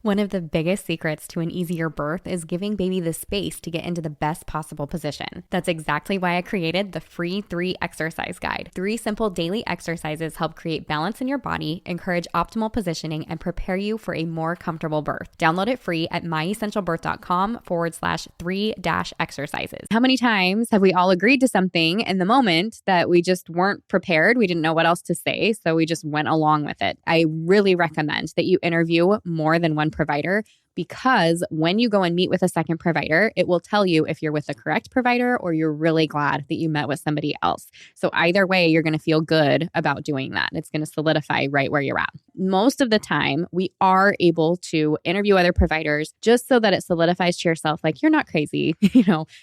One of the biggest secrets to an easier birth is giving baby the space to get into the best possible position. That's exactly why I created the free 3 exercise guide. 3 simple daily exercises help create balance in your body, encourage optimal positioning, and prepare you for a more comfortable birth. Download it free at myessentialbirth.com/3-exercises. How many times have we all agreed to something in the moment that we just weren't prepared? We didn't know what else to say, so we just went along with it. I really recommend that you interview more than one provider, because when you go and meet with a second provider, it will tell you if you're with the correct provider or you're really glad that you met with somebody else. So either way, you're going to feel good about doing that. It's going to solidify right where you're at. Most of the time, we are able to interview other providers just so that it solidifies to yourself, like, you're not crazy.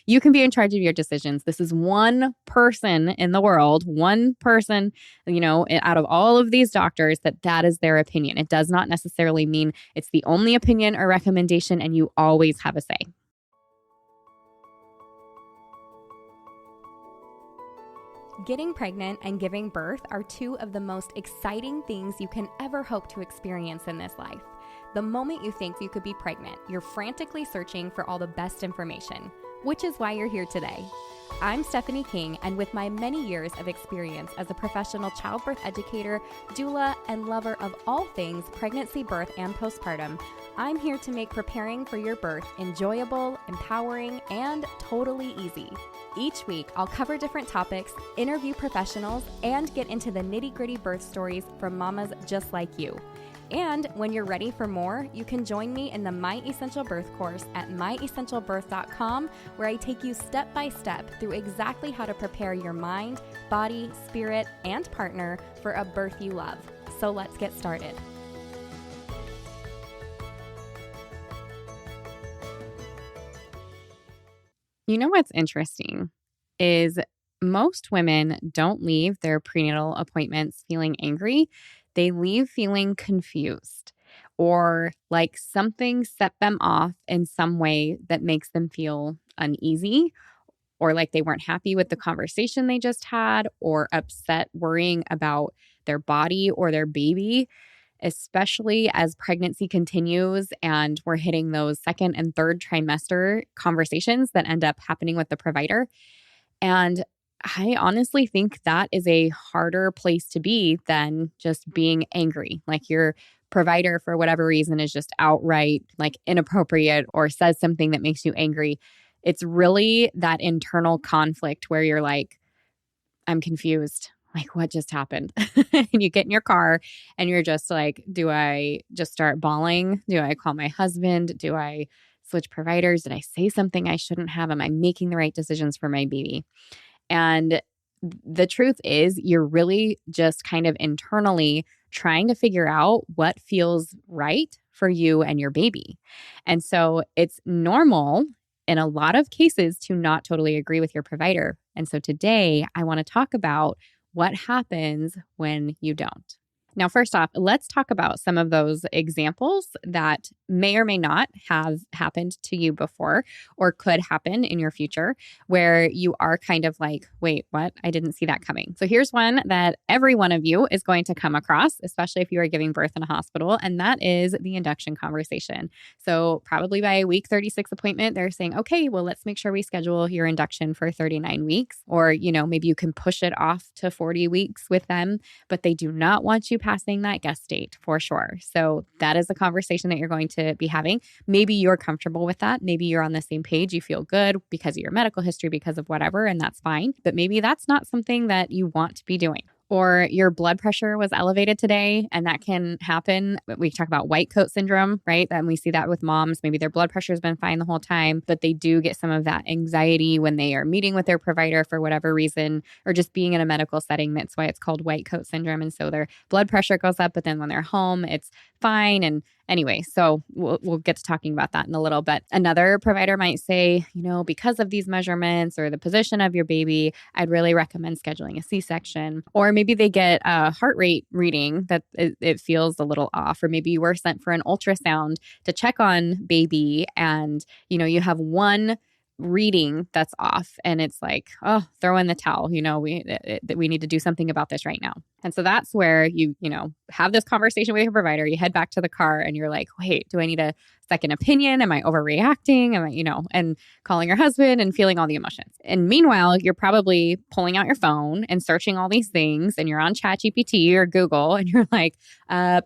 You can be in charge of your decisions. This is one person in the world, one person, out of all of these doctors, that is their opinion. It does not necessarily mean it's the only opinion or recommendation, and you always have a say. Getting pregnant and giving birth are 2 of the most exciting things you can ever hope to experience in this life. The moment you think you could be pregnant, you're frantically searching for all the best information, which is why you're here today. I'm Stephanie King, and with my many years of experience as a professional childbirth educator, doula, and lover of all things pregnancy, birth, and postpartum, I'm here to make preparing for your birth enjoyable, empowering, and totally easy. Each week, I'll cover different topics, interview professionals, and get into the nitty-gritty birth stories from mamas just like you. And when you're ready for more, you can join me in the My Essential Birth course at myessentialbirth.com, where I take you step by step through exactly how to prepare your mind, body, spirit, and partner for a birth you love. So let's get started. You know what's interesting is most women don't leave their prenatal appointments feeling angry. They leave feeling confused, or like something set them off in some way that makes them feel uneasy, or like they weren't happy with the conversation they just had, or upset worrying about their body or their baby, especially as pregnancy continues and we're hitting those 2nd and 3rd trimester conversations that end up happening with the provider. And I honestly think that is a harder place to be than just being angry. Like your provider, for whatever reason, is just outright like inappropriate or says something that makes you angry. It's really that internal conflict where you're like, I'm confused. Like, what just happened? And you get in your car and you're just like, do I just start bawling? Do I call my husband? Do I switch providers? Did I say something I shouldn't have? Am I making the right decisions for my baby? And the truth is, you're really just kind of internally trying to figure out what feels right for you and your baby. And so it's normal in a lot of cases to not totally agree with your provider. And so today I want to talk about what happens when you don't. Now, first off, let's talk about some of those examples that may or may not have happened to you before or could happen in your future, where you are kind of like, wait, what? I didn't see that coming. So here's one that every one of you is going to come across, especially if you are giving birth in a hospital, and that is the induction conversation. So probably by week 36 appointment, they're saying, okay, well, let's make sure we schedule your induction for 39 weeks, or, maybe you can push it off to 40 weeks with them, but they do not want you passing that guest date for sure. So that is a conversation that you're going to be having. Maybe you're comfortable with that. Maybe you're on the same page. You feel good because of your medical history, because of whatever, and that's fine. But maybe that's not something that you want to be doing. Or your blood pressure was elevated today, and that can happen. We talk about white coat syndrome, right? And we see that with moms. Maybe their blood pressure has been fine the whole time, but they do get some of that anxiety when they are meeting with their provider for whatever reason, or just being in a medical setting. That's why it's called white coat syndrome. And so their blood pressure goes up, but then when they're home, it's fine. And anyway, so we'll get to talking about that in a little bit. Another provider might say, because of these measurements or the position of your baby, I'd really recommend scheduling a C-section. Or maybe they get a heart rate reading that it feels a little off, or maybe you were sent for an ultrasound to check on baby, and you have one reading that's off, and it's like, oh, throw in the towel, we need to do something about this right now. And so that's where you have this conversation with your provider, you head back to the car and you're like, wait, do I need a second opinion? Am I overreacting? And calling your husband and feeling all the emotions. And meanwhile, you're probably pulling out your phone and searching all these things, and you're on ChatGPT or Google and you're like,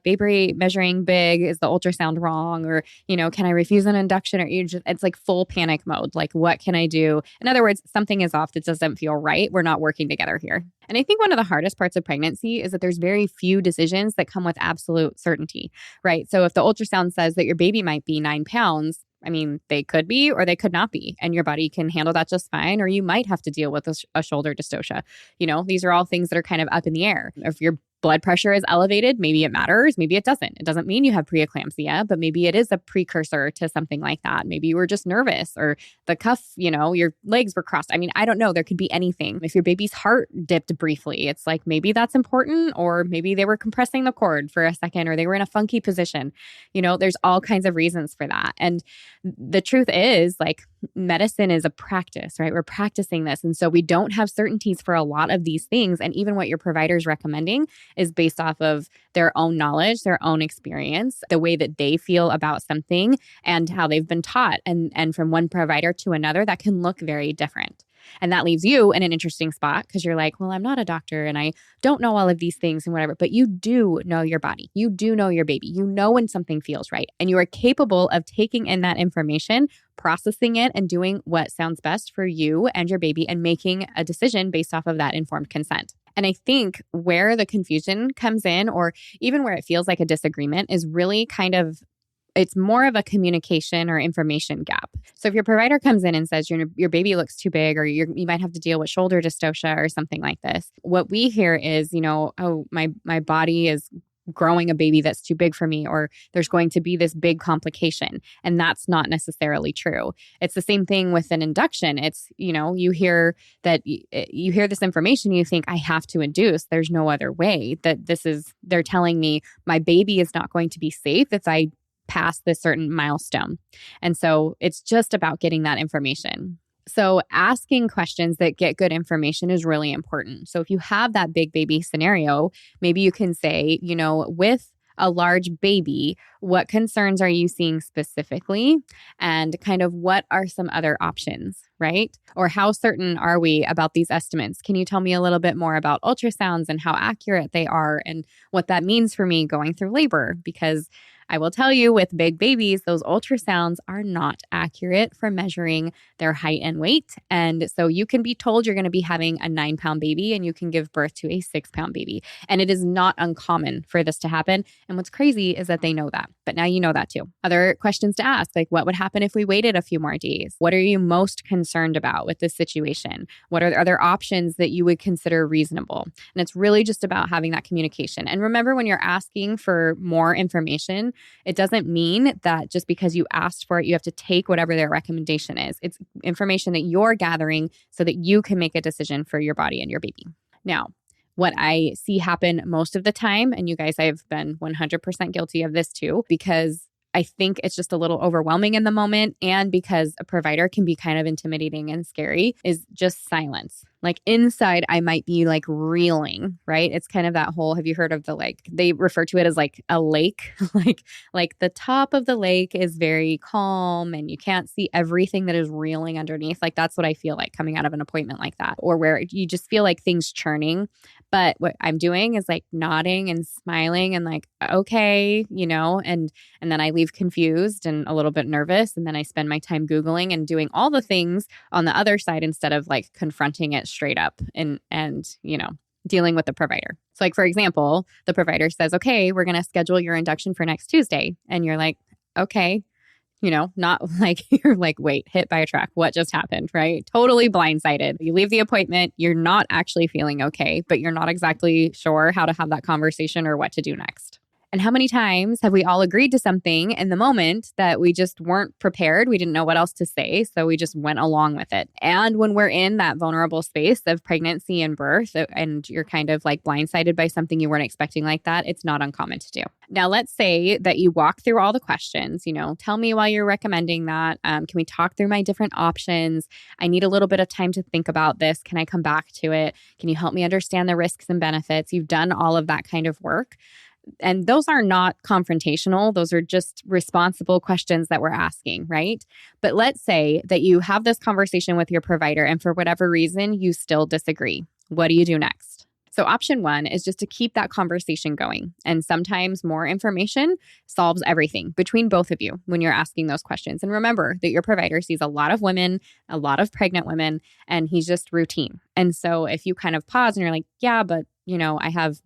baby measuring big, is the ultrasound wrong? Or, can I refuse an induction? Or it's like full panic mode. Like, what can I do? In other words, something is off. That doesn't feel right. We're not working together here. And I think one of the hardest parts of pregnancy is that there's very few decisions that come with absolute certainty, right? So if the ultrasound says that your baby might be 9 pounds, I mean, they could be or they could not be, and your body can handle that just fine, or you might have to deal with a shoulder dystocia. These are all things that are kind of up in the air. If your blood pressure is elevated, maybe it matters, maybe it doesn't. It doesn't mean you have preeclampsia, but maybe it is a precursor to something like that. Maybe you were just nervous, or the cuff, your legs were crossed. I mean, I don't know. There could be anything. If your baby's heart dipped briefly, it's like maybe that's important, or maybe they were compressing the cord for a second, or they were in a funky position. There's all kinds of reasons for that. And the truth is, like, medicine is a practice, right? We're practicing this. And so we don't have certainties for a lot of these things. And even what your provider is recommending is based off of their own knowledge, their own experience, the way that they feel about something, and how they've been taught. And from one provider to another, that can look very different. And that leaves you in an interesting spot, because you're like, well, I'm not a doctor and I don't know all of these things and whatever, but you do know your body. You do know your baby. You know when something feels right, and you are capable of taking in that information, processing it, and doing what sounds best for you and your baby, and making a decision based off of that informed consent. And I think where the confusion comes in, or even where it feels like a disagreement, is really it's more of a communication or information gap. So if your provider comes in and says your baby looks too big, or you might have to deal with shoulder dystocia or something like this, what we hear is, oh, my body is growing a baby that's too big for me, or there's going to be this big complication. And that's not necessarily true. It's the same thing with an induction. It's, you hear this information, you think, I have to induce. There's no other way. They're telling me my baby is not going to be safe if I pass this certain milestone. And so it's just about getting that information. So asking questions that get good information is really important. So if you have that big baby scenario, maybe you can say, with a large baby, what concerns are you seeing specifically? And kind of what are some other options, right? Or how certain are we about these estimates? Can you tell me a little bit more about ultrasounds and how accurate they are, and what that means for me going through labor? Because I will tell you, with big babies, those ultrasounds are not accurate for measuring their height and weight. And so you can be told you're going to be having a 9-pound baby, and you can give birth to a 6-pound baby. And it is not uncommon for this to happen. And what's crazy is that they know that. But now you know that too. Other questions to ask, like, what would happen if we waited a few more days? What are you most concerned about with this situation? What are the other options that you would consider reasonable? And it's really just about having that communication. And remember, when you're asking for more information, it doesn't mean that just because you asked for it, you have to take whatever their recommendation is. It's information that you're gathering so that you can make a decision for your body and your baby. Now, what I see happen most of the time, and you guys, I've been 100% guilty of this too, because I think it's just a little overwhelming in the moment, and because a provider can be kind of intimidating and scary, is just silence. Like, inside, I might be like reeling, right? It's kind of that whole, have you heard of they refer to it as like a lake, like the top of the lake is very calm and you can't see everything that is reeling underneath. Like, that's what I feel like coming out of an appointment like that, or where you just feel like things churning. But what I'm doing is like nodding and smiling and like, okay, and then I leave confused and a little bit nervous. And then I spend my time Googling and doing all the things on the other side, instead of like confronting it straight up and dealing with the provider. So like, for example, the provider says, okay, we're going to schedule your induction for next Tuesday. And you're like, okay, not like, you're like, wait, hit by a truck. What just happened, right? Totally blindsided. You leave the appointment, you're not actually feeling okay, but you're not exactly sure how to have that conversation or what to do next. And how many times have we all agreed to something in the moment that we just weren't prepared? We didn't know what else to say, so we just went along with it. And when we're in that vulnerable space of pregnancy and birth, and you're kind of like blindsided by something you weren't expecting like that, it's not uncommon to do. Now, let's say that you walk through all the questions, tell me while you're recommending that. Can we talk through my different options? I need a little bit of time to think about this. Can I come back to it? Can you help me understand the risks and benefits? You've done all of that kind of work. And those are not confrontational. Those are just responsible questions that we're asking, right? But let's say that you have this conversation with your provider and for whatever reason, you still disagree. What do you do next? So option one is just to keep that conversation going. And sometimes more information solves everything between both of you when you're asking those questions. And remember that your provider sees a lot of women, a lot of pregnant women, and he's just routine. And so if you kind of pause and you're like, yeah, but I have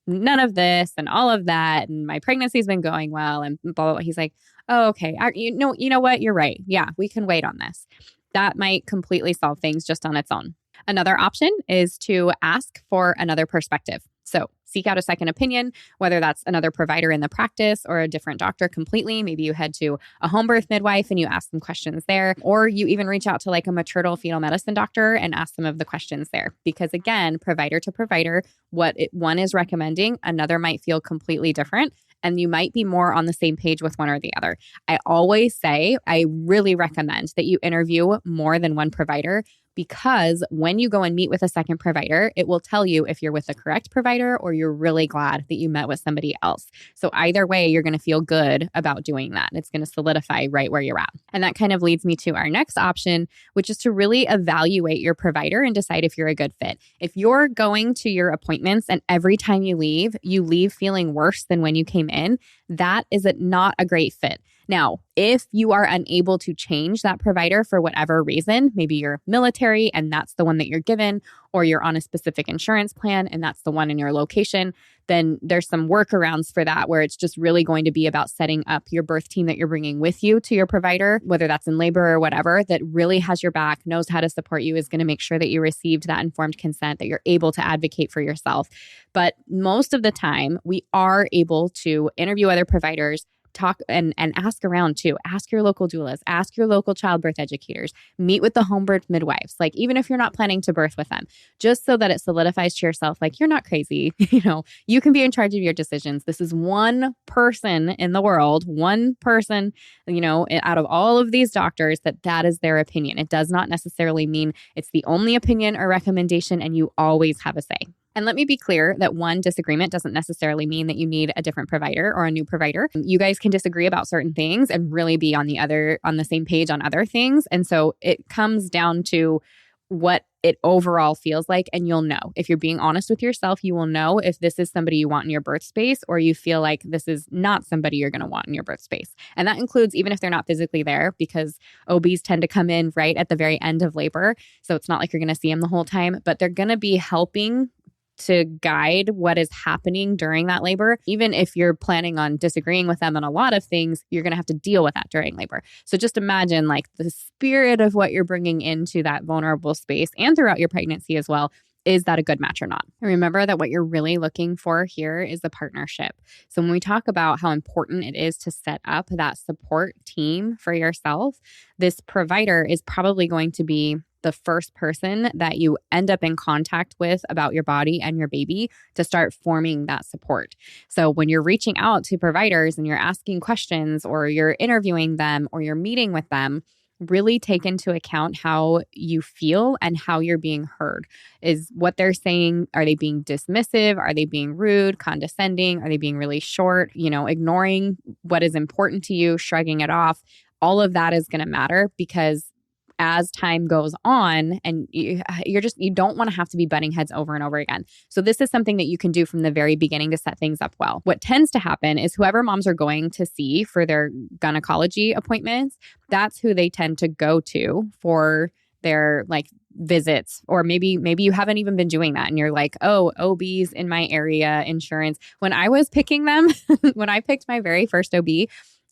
none of this and all of that, and my pregnancy's been going well, and blah, blah, blah. He's like, oh, okay. You know what? You're right. Yeah, we can wait on this. That might completely solve things just on its own. Another option is to ask for another perspective. So seek out a second opinion, whether that's another provider in the practice or a different doctor completely. Maybe you head to a home birth midwife and you ask them questions there, or you even reach out to like a maternal fetal medicine doctor and ask some of the questions there. Because again, provider to provider, one is recommending, another might feel completely different. And you might be more on the same page with one or the other. I always say, I really recommend that you interview more than one provider, because when you go and meet with a second provider, it will tell you if you're with the correct provider or you're really glad that you met with somebody else. So either way, you're going to feel good about doing that. It's going to solidify right where you're at. And that kind of leads me to our next option, which is to really evaluate your provider and decide if you're a good fit. If you're going to your appointments and every time you leave feeling worse than when you came in, that is not a great fit. Now, if you are unable to change that provider for whatever reason, maybe you're military and that's the one that you're given, or you're on a specific insurance plan and that's the one in your location, then there's some workarounds for that where it's just really going to be about setting up your birth team that you're bringing with you to your provider, whether that's in labor or whatever, that really has your back, knows how to support you, is going to make sure that you received that informed consent, that you're able to advocate for yourself. But most of the time, we are able to interview other providers, talk and ask around too. Ask your local doulas, ask your local childbirth educators, meet with the home birth midwives. Like, even if you're not planning to birth with them, just so that it solidifies to yourself, like, you're not crazy. You can be in charge of your decisions. This is one person in the world, one person, out of all of these doctors, that is their opinion. It does not necessarily mean it's the only opinion or recommendation and you always have a say. And let me be clear that one disagreement doesn't necessarily mean that you need a different provider or a new provider. You guys can disagree about certain things and really be on the same page on other things. And so it comes down to what it overall feels like. And you'll know. If you're being honest with yourself, you will know if this is somebody you want in your birth space or you feel like this is not somebody you're going to want in your birth space. And that includes even if they're not physically there, because OBs tend to come in right at the very end of labor. So it's not like you're going to see them the whole time, but they're going to be helping to guide what is happening during that labor. Even if you're planning on disagreeing with them on a lot of things, you're going to have to deal with that during labor. So just imagine like the spirit of what you're bringing into that vulnerable space and throughout your pregnancy as well. Is that a good match or not? And remember that what you're really looking for here is the partnership. So when we talk about how important it is to set up that support team for yourself, this provider is probably going to be the first person that you end up in contact with about your body and your baby to start forming that support. So when you're reaching out to providers and you're asking questions or you're interviewing them or you're meeting with them, really take into account how you feel and how you're being heard. Is what they're saying, are they being dismissive? Are they being rude, condescending? Are they being really short, ignoring what is important to you, shrugging it off? All of that is going to matter because as time goes on and you don't want to have to be butting heads over and over again. So this is something that you can do from the very beginning to set things up well. What tends to happen is whoever moms are going to see for their gynecology appointments, that's who they tend to go to for their visits. Or maybe you haven't even been doing that and you're like, oh, OBs in my area, insurance. When I was picking them, when I picked my very first OB,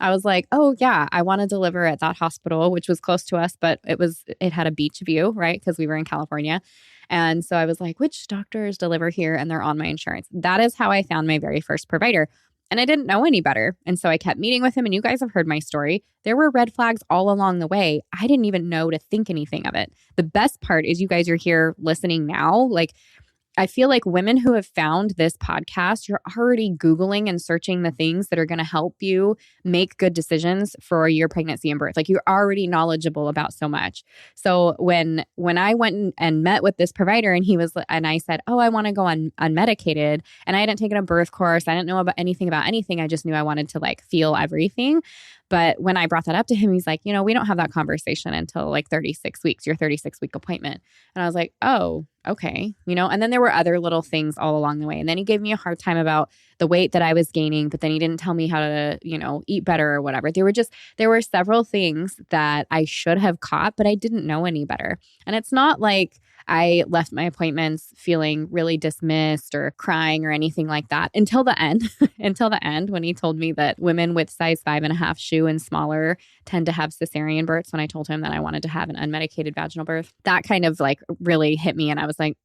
I was like, oh yeah, I want to deliver at that hospital, which was close to us, but it had a beach view, right? Because we were in California. And so I was like, which doctors deliver here and they're on my insurance? That is how I found my very first provider. And I didn't know any better. And so I kept meeting with him, and you guys have heard my story. There were red flags all along the way. I didn't even know to think anything of it. The best part is you guys are here listening now. Like, I feel like women who have found this podcast, you're already Googling and searching the things that are going to help you make good decisions for your pregnancy and birth. Like, you're already knowledgeable about so much. So when I went and met with this provider, and I said, oh, I want to go on unmedicated, and I hadn't taken a birth course. I didn't know about anything. I just knew I wanted to like feel everything. But when I brought that up to him, he's like, we don't have that conversation until like 36 weeks, your 36-week appointment. And I was like, oh, okay. And then there were other little things all along the way. And then he gave me a hard time about the weight that I was gaining, but then he didn't tell me how to, eat better or whatever. There were several things that I should have caught, but I didn't know any better. And it's not like I left my appointments feeling really dismissed or crying or anything like that until the end, when he told me that women with size 5.5 shoe and smaller tend to have cesarean births. When I told him that I wanted to have an unmedicated vaginal birth, that kind of like really hit me. And I was like,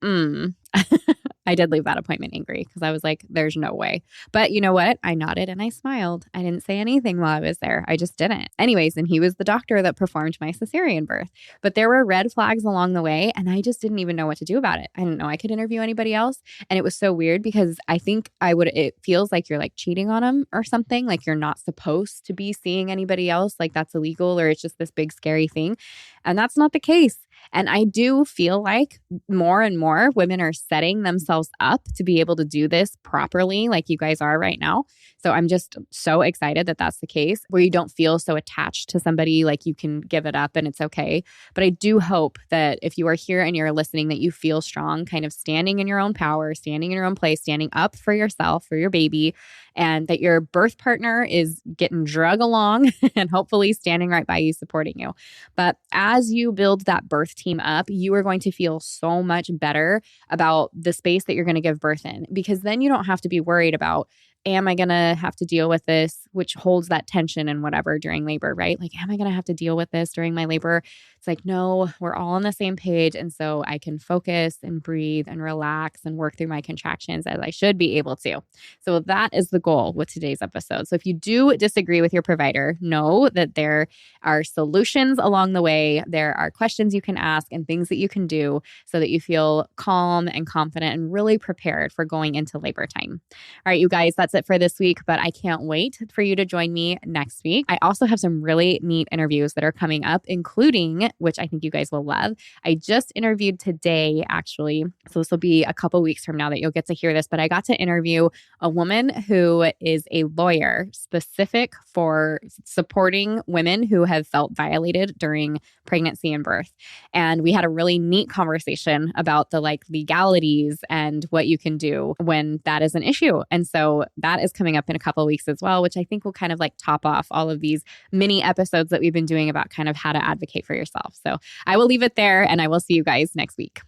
I did leave that appointment angry because I was like, there's no way. But you know what? I nodded and I smiled. I didn't say anything while I was there. I just didn't. Anyways, and he was the doctor that performed my cesarean birth. But there were red flags along the way, and I just didn't even know what to do about it. I didn't know I could interview anybody else. And it was so weird because I think it feels like you're like cheating on him or something. Like you're not supposed to be seeing anybody else. Like that's illegal, or it's just this big scary thing. And that's not the case. And I do feel like more and more women are setting themselves up to be able to do this properly, like you guys are right now. So I'm just so excited that that's the case, where you don't feel so attached to somebody, like you can give it up and it's okay. But I do hope that if you are here and you're listening, that you feel strong, kind of standing in your own power, standing in your own place, standing up for yourself, for your baby, and that your birth partner is getting drug along and hopefully standing right by you, supporting you. But as you build that birth team up, you are going to feel so much better about the space that you're going to give birth in, because then you don't have to be worried about, am I going to have to deal with this, which holds that tension and whatever during labor, right? Like, am I going to have to deal with this during my labor? It's like, no, we're all on the same page. And so I can focus and breathe and relax and work through my contractions as I should be able to. So that is the goal with today's episode. So if you do disagree with your provider, know that there are solutions along the way. There are questions you can ask and things that you can do so that you feel calm and confident and really prepared for going into labor time. All right, you guys, that's it for this week, but I can't wait for you to join me next week. I also have some really neat interviews that are coming up, including, which I think you guys will love. I just interviewed today, actually. So this will be a couple weeks from now that you'll get to hear this, but I got to interview a woman who is a lawyer specific for supporting women who have felt violated during pregnancy and birth. And we had a really neat conversation about the legalities and what you can do when that is an issue. And so that is coming up in a couple of weeks as well, which I think will kind of top off all of these mini episodes that we've been doing about kind of how to advocate for yourself. So I will leave it there, and I will see you guys next week.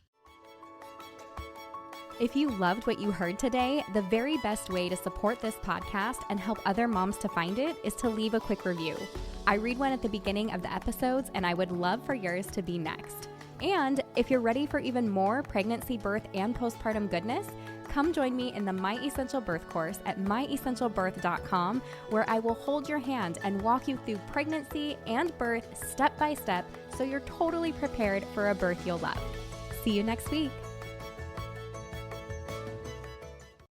If you loved what you heard today, the very best way to support this podcast and help other moms to find it is to leave a quick review. I read one at the beginning of the episodes, and I would love for yours to be next. And if you're ready for even more pregnancy, birth, and postpartum goodness, come join me in the My Essential Birth course at myessentialbirth.com, where I will hold your hand and walk you through pregnancy and birth step by step so you're totally prepared for a birth you'll love. See you next week.